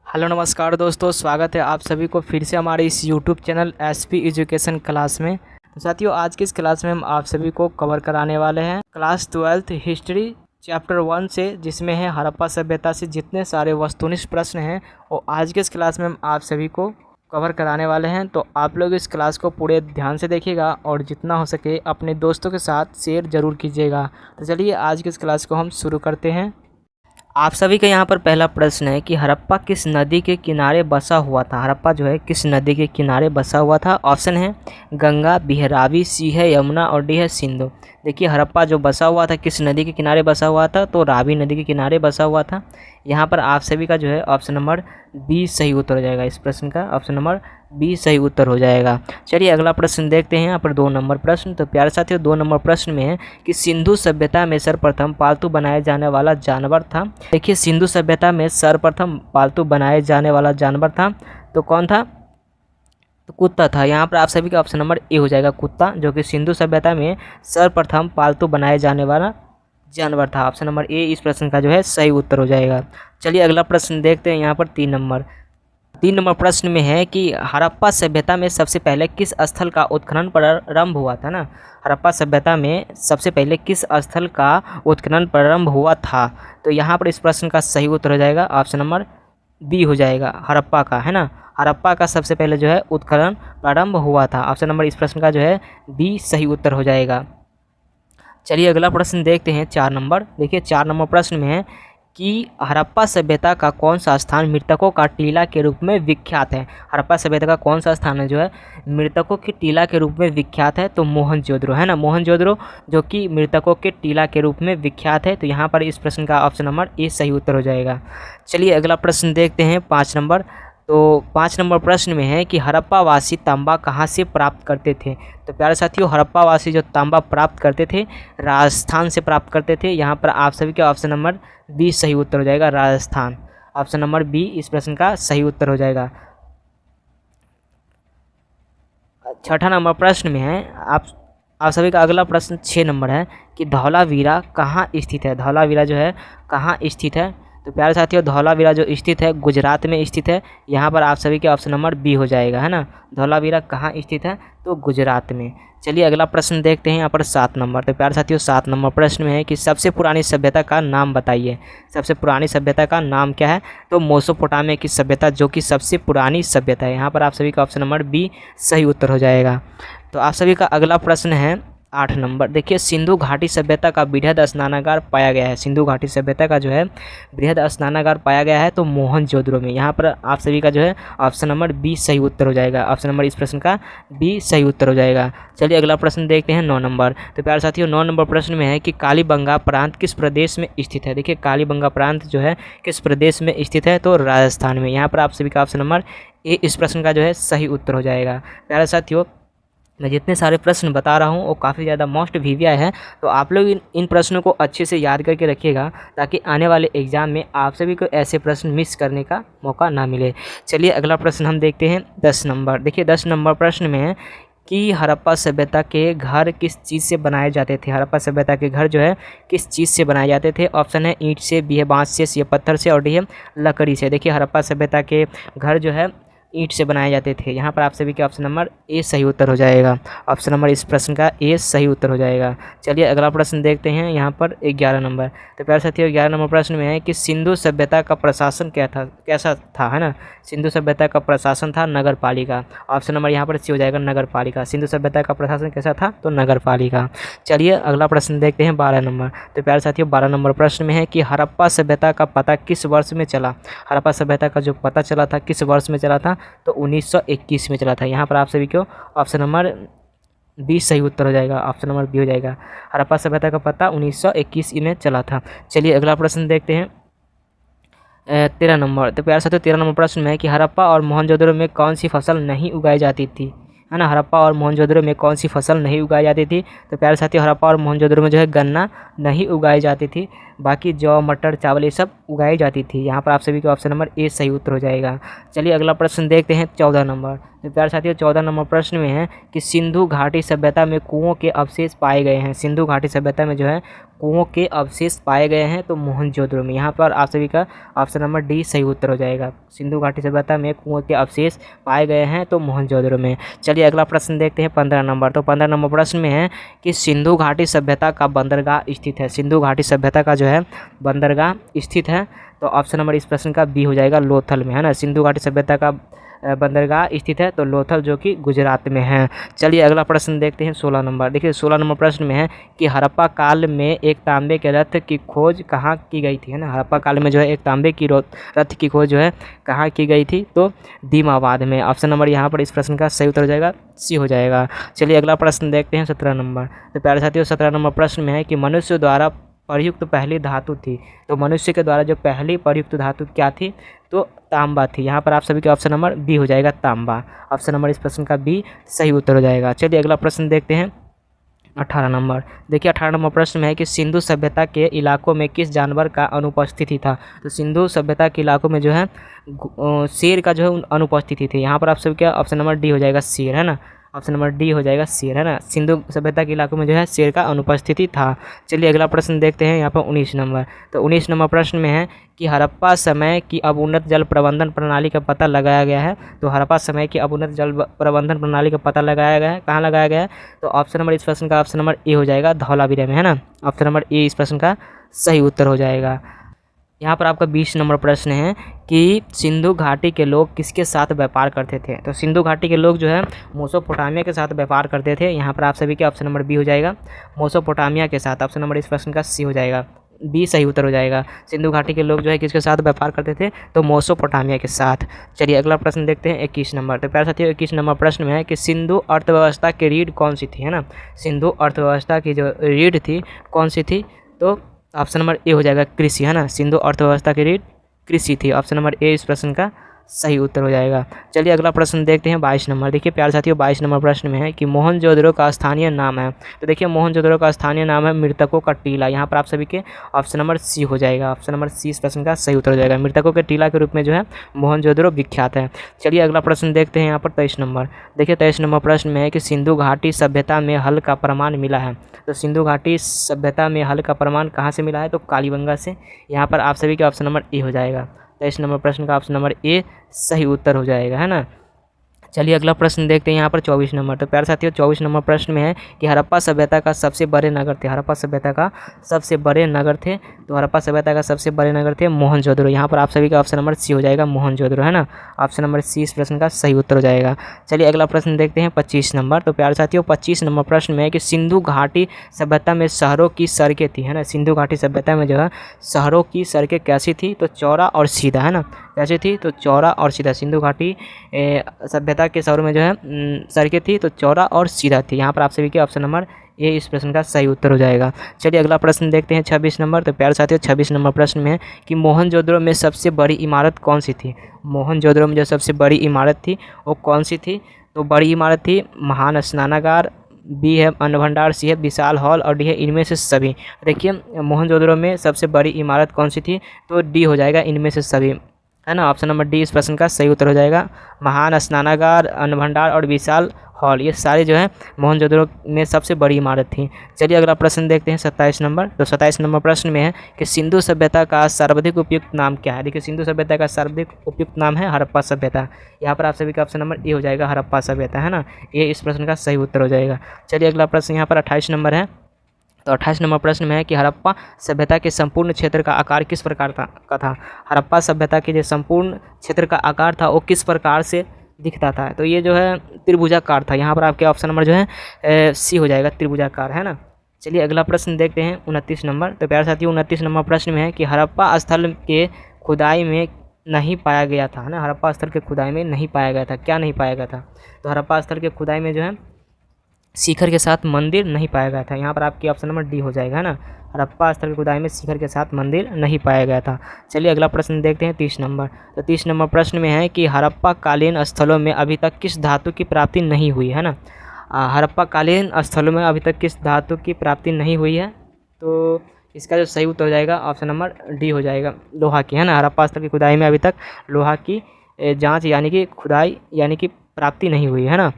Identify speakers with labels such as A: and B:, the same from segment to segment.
A: Hello नमस्कार दोस्तों, स्वागत है आप सभी को फिर से हमारे इस YouTube channel SP education class में। तो साथियों, आज की इस क्लास में हम आप सभी को कवर कराने वाले हैं क्लास 12th हिस्ट्री चैप्टर 1 से, जिसमें है हड़प्पा सभ्यता से जितने सारे वस्तुनिष्ठ प्रश्न हैं और आज के इस क्लास में हम आप सभी को कवर कराने वाले हैं। तो आप लोग इस क्लास को पूरे ध्यान से देखिएगा और जितना हो सके अपने दोस्तों के साथ शेयर ज़रूर कीजिएगा। तो चलिए आज की इस क्लास को हम शुरू करते हैं। आप सभी का यहाँ पर पहला प्रश्न है कि हड़प्पा किस नदी के किनारे बसा हुआ था। हड़प्पा जो है किस नदी के किनारे बसा हुआ था। ऑप्शन है गंगा, बिहरावी, सी है यमुना और डी है सिंधु। देखिए हड़प्पा जो बसा हुआ था किस नदी के किनारे बसा हुआ था, तो रावी नदी के किनारे बसा हुआ था। यहाँ पर आप सभी का जो है ऑप्शन नंबर बी सही उत्तर हो जाएगा। इस प्रश्न का ऑप्शन नंबर बी सही उत्तर हो जाएगा। चलिए अगला प्रश्न देखते हैं। यहाँ पर 2 नंबर प्रश्न। तो प्यारे साथियों 2 नंबर प्रश्न में है कि सिंधु सभ्यता में सर्वप्रथम पालतू बनाए जाने वाला जानवर था। देखिए सिंधु सभ्यता में सर्वप्रथम पालतू बनाए जाने वाला जानवर था, तो कौन था? तो कुत्ता था। यहाँ पर आप सभी का ऑप्शन नंबर ए हो जाएगा, कुत्ता, जो कि सिंधु सभ्यता में सर्वप्रथम पालतू बनाए जाने वाला जानवर था। ऑप्शन नंबर ए इस प्रश्न का जो है सही उत्तर हो जाएगा। चलिए अगला प्रश्न देखते हैं। यहाँ पर 3 नंबर प्रश्न में है कि हड़प्पा सभ्यता में सबसे पहले किस स्थल का उत्खनन प्रारंभ हुआ था ना। हड़प्पा सभ्यता में सबसे पहले किस स्थल का उत्खनन प्रारंभ हुआ था, तो यहाँ पर इस प्रश्न का सही उत्तर हो जाएगा ऑप्शन नंबर बी हो जाएगा, हड़प्पा का, है ना। हड़प्पा का सबसे पहले जो है उत्खनन प्रारंभ हुआ था। ऑप्शन नंबर इस प्रश्न का जो है बी सही उत्तर हो जाएगा। चलिए अगला प्रश्न देखते हैं 4 नंबर। देखिए 4 नंबर प्रश्न में है कि हड़प्पा सभ्यता का कौन सा स्थान मृतकों का टीला के रूप में विख्यात है। हड़प्पा सभ्यता का कौन सा स्थान है जो है मृतकों के टीला के रूप में विख्यात है, तो मोहनजोदड़ो, है ना। मोहनजोदड़ो जो कि मृतकों के टीला के रूप में विख्यात है, तो यहाँ पर इस प्रश्न का ऑप्शन नंबर ए सही उत्तर हो जाएगा। चलिए अगला प्रश्न देखते हैं 5 नंबर। तो 5 नंबर प्रश्न में है कि हड़प्पा वासी तांबा कहाँ से प्राप्त करते थे। तो प्यारे साथियों हड़प्पा वासी जो तांबा प्राप्त करते थे राजस्थान से प्राप्त करते थे। यहाँ पर आप सभी के ऑप्शन नंबर बी सही उत्तर हो जाएगा, राजस्थान। ऑप्शन नंबर बी इस प्रश्न का सही उत्तर हो जाएगा। 6ठा नंबर प्रश्न में है आप सभी का अगला प्रश्न 6 नंबर है कि धौलावीरा कहाँ स्थित है। धौलावीरा जो है कहाँ स्थित है, तो प्यारे साथियों धौलावीरा जो स्थित है गुजरात में स्थित है। यहाँ पर आप सभी के ऑप्शन नंबर बी हो जाएगा, है ना। धौलावीरा कहाँ स्थित है, तो गुजरात में। चलिए अगला प्रश्न देखते हैं। यहाँ पर 7 नंबर। तो प्यारे साथियों 7 नंबर प्रश्न में है कि सबसे पुरानी सभ्यता का नाम बताइए। सबसे पुरानी सभ्यता का नाम क्या है, तो मेसोपोटामिया की सभ्यता जो कि सबसे पुरानी सभ्यता है। यहाँ पर आप सभी का ऑप्शन नंबर बी सही उत्तर हो जाएगा। तो आप सभी का अगला प्रश्न है 8 नंबर। देखिए सिंधु घाटी सभ्यता का बृहद स्नानागार पाया गया है। सिंधु घाटी सभ्यता का जो है बृहद स्नानागार पाया गया है, तो मोहनजोदड़ो में। यहाँ पर आप सभी का जो है ऑप्शन नंबर बी सही उत्तर हो जाएगा। ऑप्शन नंबर इस प्रश्न का बी सही उत्तर हो जाएगा। चलिए अगला प्रश्न देखते हैं 9 नंबर। तो प्यारे साथियों 9 नंबर प्रश्न में है कि कालीबंगा प्रांत किस प्रदेश में स्थित है। देखिए कालीबंगा प्रांत जो है किस प्रदेश में स्थित है, तो राजस्थान में। यहाँ पर आप सभी का ऑप्शन नंबर ए इस प्रश्न का जो है सही उत्तर हो जाएगा। प्यारे साथियों मैं जितने सारे प्रश्न बता रहा हूँ वो काफ़ी ज़्यादा मोस्ट वीवीआई है, तो आप लोग इन प्रश्नों को अच्छे से याद करके रखिएगा ताकि आने वाले एग्ज़ाम में आप सभी को ऐसे प्रश्न मिस करने का मौका ना मिले। चलिए अगला प्रश्न हम देखते हैं 10 नंबर। देखिए 10 नंबर प्रश्न में है कि हड़प्पा सभ्यता के घर किस चीज़ से बनाए जाते थे। हड़प्पा सभ्यता के घर जो है किस चीज़ से बनाए जाते थे। ऑप्शन है ईंट से, बी है बाँस से, सी है पत्थर से और डी है लकड़ी से। देखिए हड़प्पा सभ्यता के घर जो है ईंट से बनाए जाते थे। यहाँ पर आप सभी के ऑप्शन नंबर ए सही उत्तर हो जाएगा। ऑप्शन नंबर इस प्रश्न का ए सही उत्तर हो जाएगा। चलिए अगला प्रश्न देखते हैं। यहाँ पर 11 नंबर। तो प्यारे साथियों 11 नंबर प्रश्न में है कि सिंधु सभ्यता का प्रशासन कैसा था, है ना। सिंधु सभ्यता का प्रशासन था नगर पालिका। ऑप्शन नंबर यहाँ पर सी हो जाएगा, नगर पालिका। सिंधु सभ्यता का प्रशासन कैसा था, तो नगर पालिका। चलिए अगला प्रश्न देखते हैं 12 नंबर। तो प्यारे साथियों 12 नंबर प्रश्न में है कि हड़प्पा सभ्यता का पता किस वर्ष में चला। हड़प्पा सभ्यता का जो पता चला था किस वर्ष में चला था, तो 1921 में चला था। यहाँ पर आप सभी को ऑप्शन नंबर बी सही उत्तर हो जाएगा। ऑप्शन नंबर बी हो जाएगा, हड़प्पा सभ्यता का पता 1921 में चला था। चलिए अगला प्रश्न देखते हैं 13 नंबर। तो प्यारे साथियों 13 नंबर प्रश्न में है कि हड़प्पा और मोहनजोदड़ो में कौन सी फसल नहीं उगाई जाती थी, है ना। हड़प्पा और मोहनजोदड़ो में कौन सी फसल नहीं उगाई जाती थी, तो प्यारे साथियों हड़प्पा और मोहनजोदड़ो में जो है गन्ना नहीं उगाई जाती थी। बाकी जौ, मटर, चावल ये सब उगाई जाती थी। यहाँ पर आप सभी का ऑप्शन नंबर ए सही उत्तर हो जाएगा। चलिए अगला प्रश्न देखते हैं 14 नंबर। तो प्यारे साथियों 14 नंबर प्रश्न में है कि सिंधु घाटी सभ्यता में कुओं के अवशेष पाए गए हैं। सिंधु घाटी सभ्यता में जो है कुओं के अवशेष पाए गए हैं तो मोहनजोदड़ो में। यहाँ पर आप सभी का ऑप्शन नंबर डी सही उत्तर हो जाएगा। सिंधु घाटी सभ्यता में कुओं के अवशेष पाए गए हैं तो मोहनजोदड़ो में। चलिए अगला प्रश्न देखते हैं 15 नंबर। तो 15 नंबर प्रश्न में है कि सिंधु घाटी सभ्यता का बंदरगाह स्थित है। सिंधु घाटी सभ्यता का जो है बंदरगाह स्थित है तो ऑप्शन नंबर इस प्रश्न का बी हो जाएगा, लोथल में, है ना। सिंधु घाटी सभ्यता का बंदरगाह स्थित है तो लोथल जो कि गुजरात में है। चलिए अगला प्रश्न देखते हैं 16 नंबर। देखिए 16 नंबर प्रश्न में है कि हड़प्पा काल में एक तांबे के रथ की खोज कहाँ की गई थी, है ना। हड़प्पा काल में जो है एक तांबे की रथ की खोज जो है कहाँ की गई थी तो दीमाबाद में। ऑप्शन नंबर यहाँ पर इस प्रश्न का सही उत्तर हो जाएगा, सी हो जाएगा। चलिए अगला प्रश्न देखते हैं 17 नंबर। तो प्यारे साथियों 17 नंबर प्रश्न में है कि मनुष्य द्वारा प्रयुक्त पहली धातु थी। तो मनुष्य के द्वारा जो पहली प्रयुक्त धातु क्या थी तो तांबा थी। यहाँ पर आप सभी का ऑप्शन नंबर बी हो जाएगा, तांबा। ऑप्शन नंबर इस प्रश्न का बी सही उत्तर हो जाएगा। चलिए अगला प्रश्न देखते हैं 18 नंबर। देखिए 18 नंबर प्रश्न में है कि सिंधु सभ्यता के इलाकों में किस जानवर का अनुपस्थिति था। तो सिंधु सभ्यता के इलाकों में जो है शेर का जो है अनुपस्थिति थी। यहाँ पर आप सभी का ऑप्शन नंबर डी हो जाएगा, शेर, है ना। ऑप्शन नंबर डी हो जाएगा, शेर, है ना। सिंधु सभ्यता के इलाकों में जो है शेर का अनुपस्थिति था। चलिए अगला प्रश्न देखते हैं यहाँ पर 19 नंबर। तो 19 नंबर प्रश्न में है कि हड़प्पा समय की अब उन्नत जल प्रबंधन प्रणाली का पता लगाया गया है। तो हड़प्पा समय की अब उन्नत जल प्रबंधन प्रणाली का पता लगाया गया है, कहाँ लगाया गया है तो ऑप्शन नंबर इस प्रश्न का ऑप्शन नंबर ए हो जाएगा, धौलावीरा में, है ना। ऑप्शन नंबर ए इस प्रश्न का सही उत्तर हो जाएगा। यहाँ पर आपका 20 नंबर प्रश्न है कि सिंधु घाटी के लोग किसके साथ व्यापार करते थे। तो सिंधु घाटी के लोग जो है मेसोपोटामिया के साथ व्यापार करते थे। यहाँ पर आप सभी के ऑप्शन नंबर बी हो जाएगा, मेसोपोटामिया के साथ। ऑप्शन नंबर इस प्रश्न का सी हो जाएगा, बी सही उत्तर हो जाएगा। सिंधु घाटी के लोग जो है किसके साथ व्यापार करते थे तो मेसोपोटामिया के साथ। चलिए अगला प्रश्न देखते हैं 21 नंबर। तो प्यारे साथियों 21 नंबर प्रश्न में है कि सिंधु अर्थव्यवस्था की रीढ़ कौन सी थी, है ना। सिंधु अर्थव्यवस्था की जो रीढ़ थी कौन सी थी तो ऑप्शन नंबर ए हो जाएगा, कृषि, है ना। सिंधु अर्थव्यवस्था की रीढ़ कृषि थी। ऑप्शन नंबर ए इस प्रश्न का सही उत्तर हो जाएगा। चलिए अगला प्रश्न देखते हैं 22 नंबर। देखिए प्यारे साथियों 22 नंबर प्रश्न में है कि मोहनजोदड़ो का स्थानीय नाम है। तो देखिए मोहनजोदड़ो का स्थानीय नाम है मृतकों का टीला। यहाँ पर आप सभी के ऑप्शन नंबर सी हो जाएगा। ऑप्शन नंबर सी इस प्रश्न का सही उत्तर हो जाएगा। मृतकों के टीला के रूप में जो है मोहनजोदड़ो विख्यात है। चलिए अगला प्रश्न देखते हैं यहाँ पर 23 नंबर। देखिए 23 नंबर प्रश्न में है कि सिंधु घाटी सभ्यता में हल का प्रमाण मिला है। तो सिंधु घाटी सभ्यता में हल का प्रमाण कहाँ से मिला है तो कालीबंगा से। यहाँ पर आप सभी के ऑप्शन नंबर ए हो जाएगा। 23 नंबर प्रश्न का ऑप्शन नंबर ए सही उत्तर हो जाएगा, है ना। चलिए अगला प्रश्न देखते हैं यहाँ पर 24 नंबर। तो प्यारे साथियों 24 नंबर प्रश्न में है कि हड़प्पा सभ्यता का सबसे बड़े नगर थे। हड़प्पा सभ्यता का सबसे बड़े नगर थे तो हड़प्पा सभ्यता का सबसे बड़े नगर थे मोहनजोदड़ो। यहाँ पर आप सभी का ऑप्शन नंबर सी हो जाएगा, मोहनजोदड़ो, है ना। ऑप्शन नंबर सी इस प्रश्न का सही उत्तर हो जाएगा। चलिए अगला प्रश्न देखते हैं 25 नंबर। तो प्यारे साथियों 25 नंबर प्रश्न में है कि सिंधु घाटी सभ्यता में शहरों की सड़कें थी, है ना। सिंधु घाटी सभ्यता में जो है शहरों की सड़कें कैसी थी तो चौड़ा और सीधा, है ना। कैसी थी तो चौड़ा और सीधा। सिंधु घाटी सभ्यता के शहरों में जो है सड़कें थी तो चौड़ा और सीधा थी। यहाँ पर आप सभी के ऑप्शन नंबर ए इस प्रश्न का सही उत्तर हो जाएगा। चलिए अगला प्रश्न देखते हैं 26 नंबर। तो प्यारे साथियों 26 नंबर प्रश्न में है कि मोहनजोदड़ो में सबसे बड़ी इमारत कौन सी थी। मोहनजोदड़ो में जो सबसे बड़ी इमारत थी वो कौन सी थी तो बड़ी इमारत थी महान स्नानागार, बी है अन्न भंडार, सी है विशाल हॉल और डी है इनमें से सभी। देखिए मोहनजोदड़ो में सबसे बड़ी इमारत कौन सी थी तो डी हो जाएगा, इनमें से सभी, है ना। ऑप्शन नंबर डी इस प्रश्न का सही उत्तर हो जाएगा। महान स्नानागार, अन्न भंडार और विशाल हॉल ये सारे जो है मोहनजोदड़ो में सबसे बड़ी इमारत थी। चलिए अगला प्रश्न देखते हैं 27 नंबर। तो 27 नंबर प्रश्न में है कि सिंधु सभ्यता का सर्वाधिक उपयुक्त नाम क्या है। देखिए सिंधु सभ्यता का सर्वाधिक उपयुक्त नाम है हड़प्पा सभ्यता। यहाँ पर आप सभी का ऑप्शन नंबर ए हो जाएगा, हड़प्पा सभ्यता, है ना। ये इस प्रश्न का सही उत्तर हो जाएगा। चलिए अगला प्रश्न यहाँ पर 28 नंबर है। तो 28 नंबर प्रश्न में है कि हड़प्पा सभ्यता के संपूर्ण क्षेत्र का आकार किस प्रकार का था। हड़प्पा सभ्यता के जो संपूर्ण क्षेत्र का आकार था वो किस प्रकार से दिखता था तो ये जो है त्रिभुजाकार था। यहाँ पर आपके ऑप्शन नंबर जो है सी हो जाएगा, त्रिभुजाकार, है ना। चलिए अगला प्रश्न देखते हैं 29 नंबर। तो प्यारे साथियों 29 नंबर प्रश्न में है कि हड़प्पा स्थल के खुदाई में नहीं पाया गया था, है ना। हड़प्पा स्थल के खुदाई में नहीं पाया गया था, क्या नहीं पाया गया था तो हड़प्पा स्थल के खुदाई में जो है शिखर के साथ मंदिर नहीं पाया गया था। यहाँ पर आपकी ऑप्शन नंबर डी हो जाएगा, है ना। हड़प्पा स्थल की खुदाई में शिखर के साथ मंदिर नहीं पाया गया था। चलिए अगला प्रश्न देखते हैं 30 नंबर। तो 30 नंबर प्रश्न में है कि हड़प्पा कालीन स्थलों में अभी तक किस धातु की प्राप्ति नहीं हुई, है ना। हड़प्पा कालीन स्थलों में अभी तक किस धातु की प्राप्ति नहीं हुई है तो इसका जो सही उत्तर हो जाएगा ऑप्शन नंबर डी हो जाएगा, लोहा की, है ना। हड़प्पा स्थल की खुदाई में अभी तक लोहा की जांच यानी कि खुदाई यानी कि प्राप्ति नहीं हुई, है ना।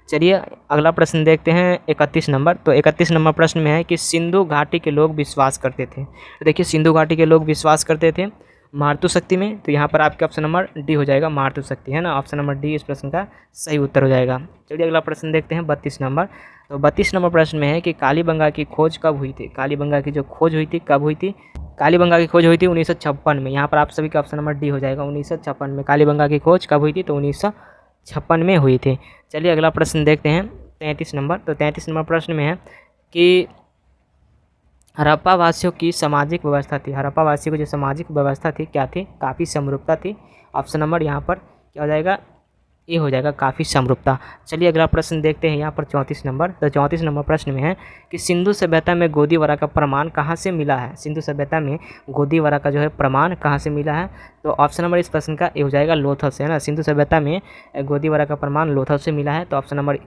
A: चलिए अगला प्रश्न देखते हैं 31 नंबर। तो 31 नंबर प्रश्न में है कि सिंधु घाटी के लोग विश्वास करते थे। तो देखिए सिंधु घाटी के लोग विश्वास करते थे मातृशक्ति में, तो यहाँ पर आपके ऑप्शन नंबर डी हो जाएगा, मातृशक्ति, है ना। ऑप्शन नंबर डी इस प्रश्न का सही उत्तर हो जाएगा। चलिए अगला प्रश्न देखते हैं 32 नंबर। तो 32 नंबर प्रश्न में है कि कालीबंगा की खोज कब हुई थी। कालीबंगा की जो खोज हुई थी कब हुई थी। कालीबंगा की खोज हुई थी 1956 में। यहाँ पर आप सभी का ऑप्शन नंबर डी हो जाएगा, 1956 में कालीबंगा की खोज कब हुई थी, तो 1956 में हुई थी। चलिए अगला प्रश्न देखते हैं 33 नंबर। तो 33 नंबर प्रश्न में है कि हड़प्पा वासियों की सामाजिक व्यवस्था थी। हड़प्पा वासियों की जो सामाजिक व्यवस्था थी क्या थी, काफ़ी समरूपता थी। ऑप्शन नंबर यहाँ पर क्या हो जाएगा, ए हो जाएगा, काफ़ी समरूपता। चलिए अगला प्रश्न देखते हैं यहाँ पर 34 नंबर। तो 34 नंबर प्रश्न में है कि सिंधु सभ्यता में गोदीवरा का प्रमाण कहाँ से मिला है। सिंधु सभ्यता में गोदीवरा का जो है प्रमाण कहाँ से मिला है, तो ऑप्शन नंबर इस प्रश्न का ए हो जाएगा, लोथल से, है ना। सिंधु सभ्यता में गोदीवरा का प्रमाण लोथल से मिला है, तो ऑप्शन नंबर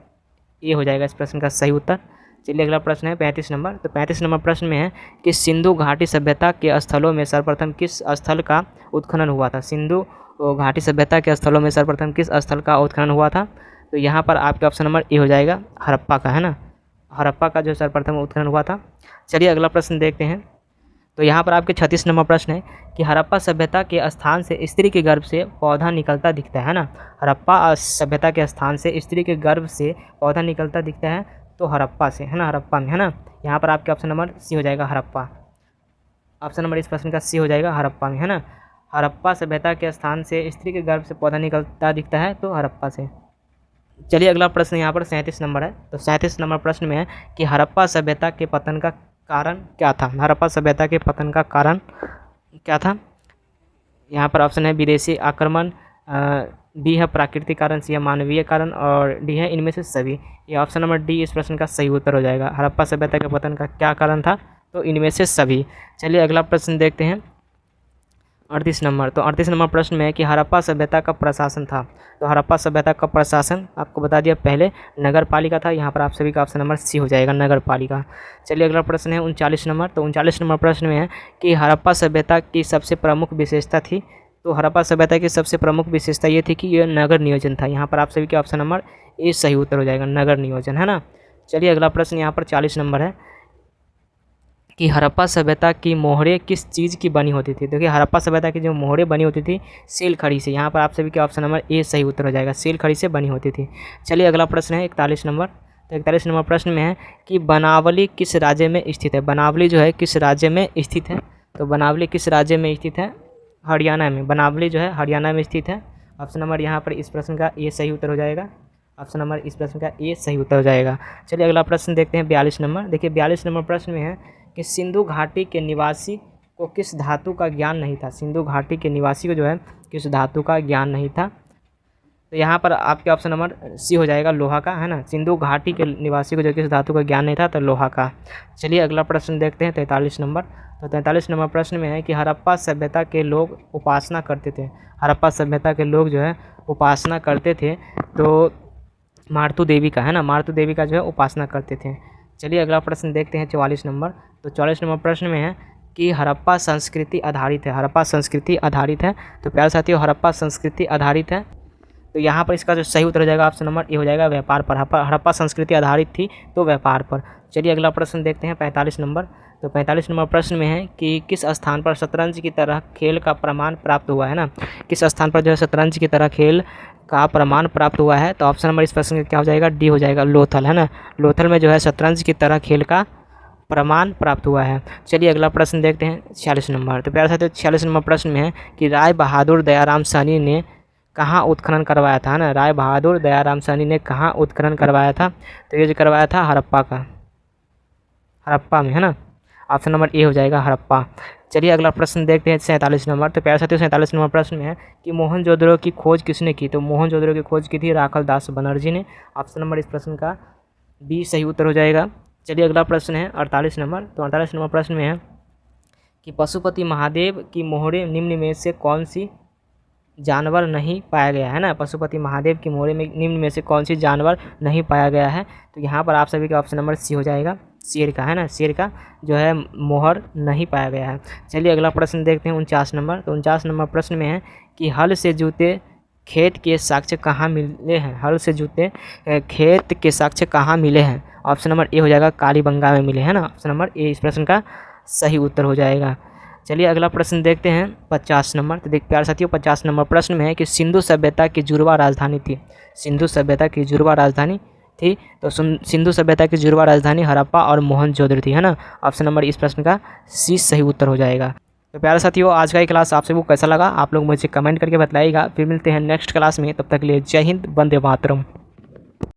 A: ए हो जाएगा इस प्रश्न का सही उत्तर। चलिए अगला प्रश्न है 35 नंबर। तो 35 नंबर प्रश्न में है कि सिंधु घाटी सभ्यता के स्थलों में सर्वप्रथम किस स्थल का उत्खनन हुआ था। सिंधु घाटी सभ्यता के स्थलों में सर्वप्रथम किस स्थल का उत्खनन हुआ था, तो यहाँ पर आपके ऑप्शन नंबर ए हो जाएगा, हड़प्पा का, है ना। हड़प्पा का जो सर्वप्रथम उत्खनन हुआ था। चलिए अगला प्रश्न देखते हैं। तो यहाँ पर आपके 36 नंबर प्रश्न है कि हड़प्पा सभ्यता के स्थान से स्त्री के गर्भ से पौधा निकलता दिखता है ना। हड़प्पा सभ्यता के स्थान से स्त्री के गर्भ से पौधा निकलता दिखता है, तो हड़प्पा से, है ना, हड़प्पा में, है ना। यहाँ पर आपके ऑप्शन नंबर सी हो जाएगा, हड़प्पा। ऑप्शन नंबर इस प्रश्न का सी हो जाएगा, हड़प्पा में, है ना। हड़प्पा सभ्यता के स्थान से स्त्री के गर्भ से पौधा निकलता दिखता है, तो हड़प्पा से। चलिए अगला प्रश्न यहाँ पर 37 नंबर है। तो 37 नंबर प्रश्न में है कि हड़प्पा सभ्यता के पतन का कारण क्या था। हड़प्पा सभ्यता के पतन का कारण क्या था। यहाँ पर ऑप्शन है विदेशी आक्रमण, बी है प्राकृतिक कारण, सी है मानवीय कारण, और डी है इनमें से सभी। ये ऑप्शन नंबर डी इस प्रश्न का सही उत्तर हो जाएगा। हड़प्पा सभ्यता के पतन का क्या कारण था, तो इनमें से सभी। चलिए अगला प्रश्न देखते हैं 38 नंबर। तो 38 नंबर प्रश्न में है कि हड़प्पा सभ्यता का प्रशासन था। तो हड़प्पा सभ्यता का प्रशासन आपको बता दिया पहले, नगर पालिका था। यहाँ पर आप सभी का ऑप्शन नंबर सी हो जाएगा, नगर पालिका। चलिए अगला प्रश्न है 39 नंबर। तो 39 नंबर प्रश्न में है कि हड़प्पा सभ्यता की सबसे प्रमुख विशेषता थी। तो हड़प्पा सभ्यता की सबसे प्रमुख विशेषता ये थी कि यह नगर नियोजन था। यहाँ पर आप सभी के ऑप्शन नंबर ए सही उत्तर हो जाएगा, नगर नियोजन, है ना। चलिए अगला प्रश्न यहाँ पर 40 नंबर है कि हड़प्पा सभ्यता की मोहरें किस चीज़ की बनी होती थी। देखिए हड़प्पा सभ्यता की जो मोहरें बनी होती थी सेल खड़ी से। यहाँ पर आप सभी के ऑप्शन नंबर ए सही उत्तर हो जाएगा, सेल खड़ी से बनी होती थी। चलिए अगला प्रश्न है 41 नंबर। तो 41 नंबर प्रश्न में है कि बनावली किस राज्य में स्थित है। बनावली जो है किस राज्य में स्थित है, तो बनावली किस राज्य में स्थित है, हरियाणा में। बनावली जो है हरियाणा में स्थित है। ऑप्शन नंबर यहाँ पर इस प्रश्न का ए सही उत्तर हो जाएगा, ऑप्शन नंबर इस प्रश्न का ए सही उत्तर हो जाएगा। चलिए अगला प्रश्न देखते हैं 42 नंबर। देखिए 42 नंबर प्रश्न में है कि सिंधु घाटी के निवासी को किस धातु का ज्ञान नहीं था। सिंधु घाटी के निवासी को जो है किस धातु का ज्ञान नहीं था, तो यहाँ पर आपके ऑप्शन नंबर सी हो जाएगा, लोहा का, है ना। सिंधु घाटी के निवासी को जो किस धातु का ज्ञान नहीं था, तो लोहा का। चलिए अगला प्रश्न देखते हैं 43 नंबर। तो 43 नंबर प्रश्न में है कि हड़प्पा सभ्यता के लोग उपासना करते थे। हड़प्पा सभ्यता के लोग जो है उपासना करते थे, तो मारुतु देवी का, है ना, मारुतु देवी का जो है उपासना करते थे। चलिए अगला प्रश्न देखते हैं 44 नंबर। तो 44 नंबर प्रश्न में है कि हड़प्पा संस्कृति आधारित है। हड़प्पा संस्कृति आधारित है, तो प्यारे साथियों हड़प्पा संस्कृति आधारित है, तो यहाँ पर इसका जो सही उत्तर हो जाएगा ऑप्शन नंबर ए हो जाएगा, व्यापार पर। हड़प्पा संस्कृति आधारित थी, तो व्यापार पर। चलिए अगला प्रश्न देखते हैं 45 नंबर। तो 45 नंबर प्रश्न में है कि किस स्थान पर शतरंज की तरह खेल का प्रमाण प्राप्त हुआ है ना। किस स्थान पर जो है शतरंज की तरह खेल का प्रमाण प्राप्त हुआ है, तो ऑप्शन नंबर इस प्रश्न का क्या हो जाएगा, डी हो जाएगा, लोथल, है ना। लोथल में जो है शतरंज की तरह खेल का प्रमाण प्राप्त हुआ है। चलिए अगला प्रश्न देखते हैं 46 नंबर। तो प्यारे साथियों 46 नंबर प्रश्न में है कि राय बहादुर दयाराम साहनी ने कहाँ उत्खनन करवाया था, ना। राय बहादुर दयाराम साहनी ने कहाँ उत्खनन करवाया था, तो ये जो करवाया था हड़प्पा का, हड़प्पा में, है ना। ऑप्शन नंबर ए हो जाएगा, हड़प्पा। चलिए अगला प्रश्न देखते हैं 47 नंबर। तो प्यारे साथियों 47 नंबर प्रश्न में है कि मोहनजोदड़ो की खोज किसने की, तो मोहनजोदड़ो की खोज की थी राखल दास बनर्जी ने। ऑप्शन नंबर इस प्रश्न का बी सही उत्तर हो जाएगा। चलिए अगला प्रश्न है 48 नंबर। तो 48 नंबर प्रश्न में है कि पशुपति महादेव की मोहरे निम्न में से कौन सी जानवर नहीं पाया गया है, ना। पशुपति महादेव की मोहरे में निम्न में से कौन सी जानवर नहीं पाया गया है, तो यहाँ पर आप सभी का ऑप्शन नंबर सी हो जाएगा, शेर का, है ना, शेर का जो है मोहर नहीं पाया गया है। चलिए अगला प्रश्न देखते हैं 49 नंबर। तो 49 नंबर प्रश्न में है कि हल से जुते खेत के साक्ष्य कहाँ मिले हैं। हल से जुते खेत के साक्ष्य कहाँ मिले हैं। ऑप्शन नंबर ए हो जाएगा कालीबंगा में मिले, है ना। ऑप्शन नंबर ए इस प्रश्न का सही उत्तर हो जाएगा। चलिए अगला प्रश्न देखते हैं 50 नंबर। तो देख प्यारे साथियों 50 नंबर प्रश्न में है कि सिंधु सभ्यता की जुड़वा राजधानी थी। सिंधु सभ्यता की जुड़वा राजधानी थी। तो सिंधु सभ्यता की जुड़वा राजधानी हड़प्पा और मोहनजोदड़ो थी, है ना। ऑप्शन नंबर इस प्रश्न का सी सही उत्तर हो जाएगा। तो प्यारे साथियों आज का ये क्लास आपसे वो कैसा लगा आप लोग मुझे कमेंट करके बताइएगा। फिर मिलते हैं नेक्स्ट क्लास में, तब तक के लिए जय हिंद, वंदे मातरम।